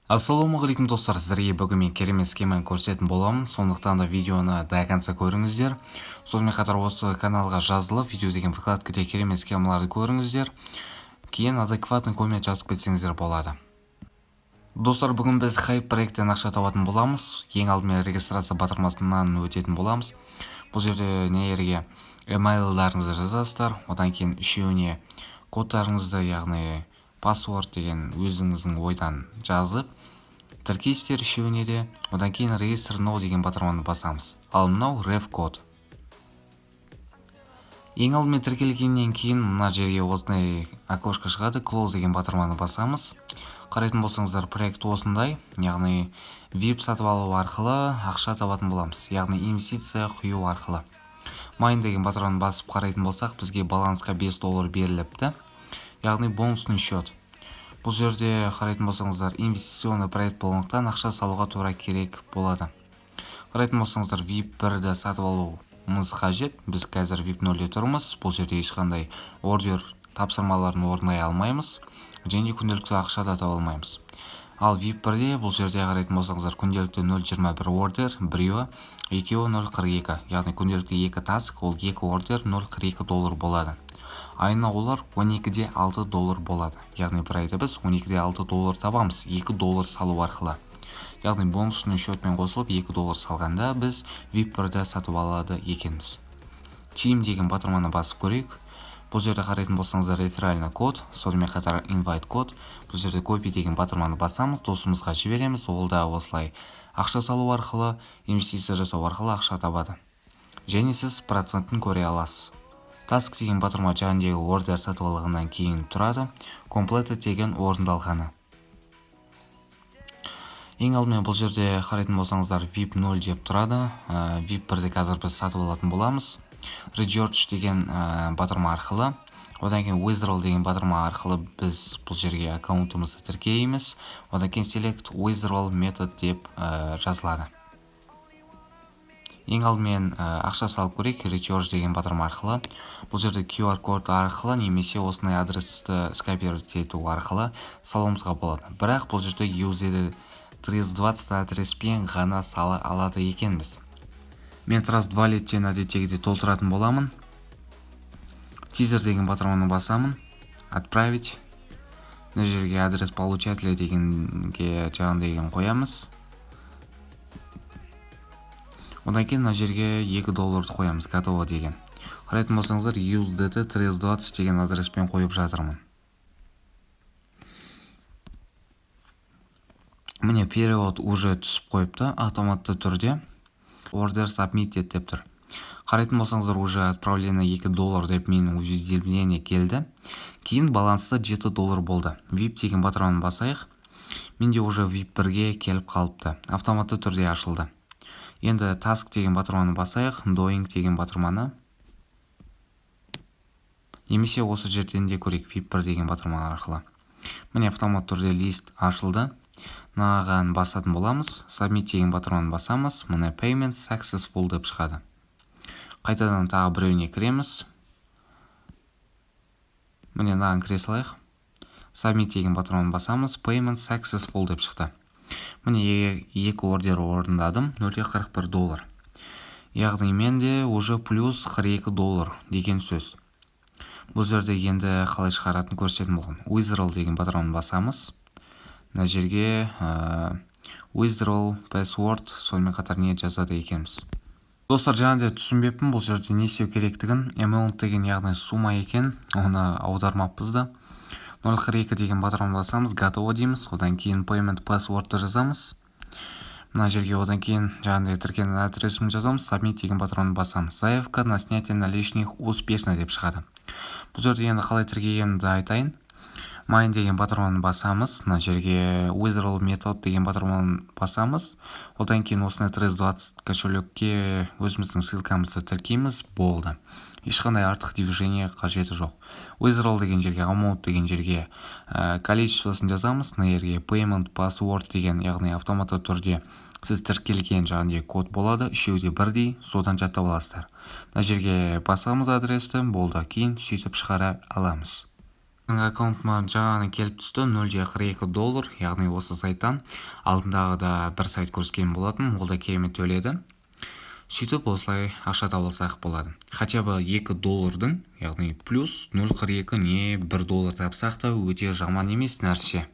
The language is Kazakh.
Ассалаумағалейкум достар, сіздерге бүгін мен керемет схеманы көрсететін боламын, сондықтан да видеоны до конца көріңіздер. Сонымен қатар осы каналға жазылып, видео деген вкладкаде керемет схемаларды көріңіздер. Кейін адекватный коммент жазып кетсеңіздер болады. Достар, бүгін біз хайп проекттен ақша табатын боламыз. Ең алдымен регистрация батырмасынан өтетін боламыз. Бұл жерде нелерге емейлдарыңызды жазасыздар, одан кейін үшеуіне кодтарыңызды, яғни паспорт деген өзіңіздің ойдан жазып тіркейсіздер үшеуіне де. Одан кейін регистр now деген батырманы басамыз. Ал мынау ref код. Ең алдымен тіркелгеннен кейін мына жерге осындай окошко шығады, close деген батырманы басамыз. Қарайтын болсаңыздар, проект осындай, яғни VIP сатып алу арқылы ақша табатын боламыз, яғни инвестиция құю арқылы. Mine деген батырманы басып қарайтын болсақ, бізге балансқа $5 беріліпті, яғни бонусный счет. Бұл жерде қарайтын болсаңыздар, инвестиционный проект болғандықтан ақша салуға тура керек болады. Қарайтын болсаңыздар, VIP 1-ді сатып алуымыз қажет. Біз қазір VIP 0-де тұрмыз. Бұл жерде ешқандай ордер тапсырмаларын орындай алмаймыз, және күнделікті ақша да таба алмаймыз. Ал VIP 1-де бұл жерде қарайтын болсаңыздар, күнделікті 0.21 ордер, біреуі, екеуі 0.42, яғни күнделікті 2 таск, ол 2 ордер $0.42 болады. Айына олар $12-де $6 болады. Яғни бір айда біз $12-де $6 табамыз, $2 салу арқылы. Яғни бонусный счетпен қосылып $2 салғанда біз VIP 1-ді сатып алады екенбіз. Team деген батырманы басып көрейік. Бұл жерде қарайтын болсаңыздар, реферальный код, сонымен қатар invite код. Бұл жерде copy деген батырманы басамыз, досымызға жібереміз. Ол да осылай ақша салу арқылы, инвестиция жасау арқылы ақша табады. Және сіз процентін көре аласыз. Task деген батырма жаңдегі ордер сатып алғаннан кейін тұрады. Completed деген орындалғаны. Ең алдымен бұл жерде қарайтын болсаңыздар, VIP 0 деп тұрады. VIP 1-де қазір біз сатып алатын боламыз. Regeorge деген батырма арқылы, одан кейін withdrawal деген батырма арқылы біз бұл жерге аккаунтымызды тіркейміз. Одан кейін select withdrawal method деп жазылады. Ең алдымен ақша салып көрейік, Recharge деген батырма арқылы. Бұл жерде QR код арқылы немесе осындай адресті скопировать ету арқылы салуымызға болады. Бірақ бұл жерде USD 320 адреспен ғана сала алады екенбіз. Мен Trust Wallet'тен әдеттегідей толтыратын боламын. Teaser деген батырманы басамын. Отправить. Мына жерге адрес получателя дегенге жаңағыдай қоямыз. Одан кейін мына жерге $2 қоямыз, готово деген. Қарайтын болсаңыздар, USDT 320 деген адреспен қойып жатырмын. Міне перевод уже түсіп қойыпты, автоматты түрде. Order submitted деп тұр. Қарайтын болсаңыздар, уже отправлено $2 деп менің уведомление келді. Кейін баланста $7 болды. VIP деген батырманы басайық. Менде уже VIP 1-ге келіп қалыпты. Автоматты түрде ашылды. Енді task деген батырманы басайық, doing деген батырманы. Немесе осы жерден де көрейік, VIP 1 деген батырма арқылы. Міне автомат түрде лист ашылды. Наған басатын боламыз. Submit деген батырманы басамыз. Міне payment successful деп шығады. Қайтадан тағы біреуіне кіреміз. Міне наған кіре салайық. Submit деген батырманы басамыз. Payment successful деп шықты. Міне 2 ордер орындадым, $0.41. Яғни менде уже плюс $42 деген сөз. Бұл жерде енді қалай шығаратын көрсететін болған. Withdrawal деген батырманы басамыз. Мына жерге withdrawal password, сонымен қатар не жазады екенбіз. Достар, жаңағыдай түсінбеппін, бұл жерде не істеу керектігін. Amount деген яғни сумма екен, оны аудармаппыз да. 0.42 деген батырманы басамыз, готово дейміз. Одан кейін payment passwordты жазамыз. Мына жерге одан кейін жаңағыдай тіркелген адресімді жазамыз. Submit деген батырманы басамыз. Заявка на снятие наличных успешно деп шығады. Бұл жерде енді қалай тіркегенімді айтайын. Mine деген батырманы басамыз. Мына жерге withdrawal method деген батырманы басамыз. Одан кейін осындай 320 кошелекке өзіміздің ссылкамызды тіркейміз. Болды. Ешқандай артық движение қажеті жоқ. Withdrawal деген жерге, amount деген жерге количествосын жазамыз. Мына жерге payment password деген, яғни автоматты түрде сіз тіркелген жаңағыдай код болады. Үшеуде бірдей, содан жаттап аласыздар. Мына жерге басамыз адресті, болды. Кейін сөйтіп шығара аламыз. аккаунтыма жаңа келіп түсті $0.42, яғни осы сайттан алдындағы да бір сайт көрсеткен болатын, ол да керемет төледі. Сөйтіп осылай ақша таба алсақ болады. Хотя бы $2, яғни плюс 0.42 не $1 тапсақ та өте жаман емес нәрсе.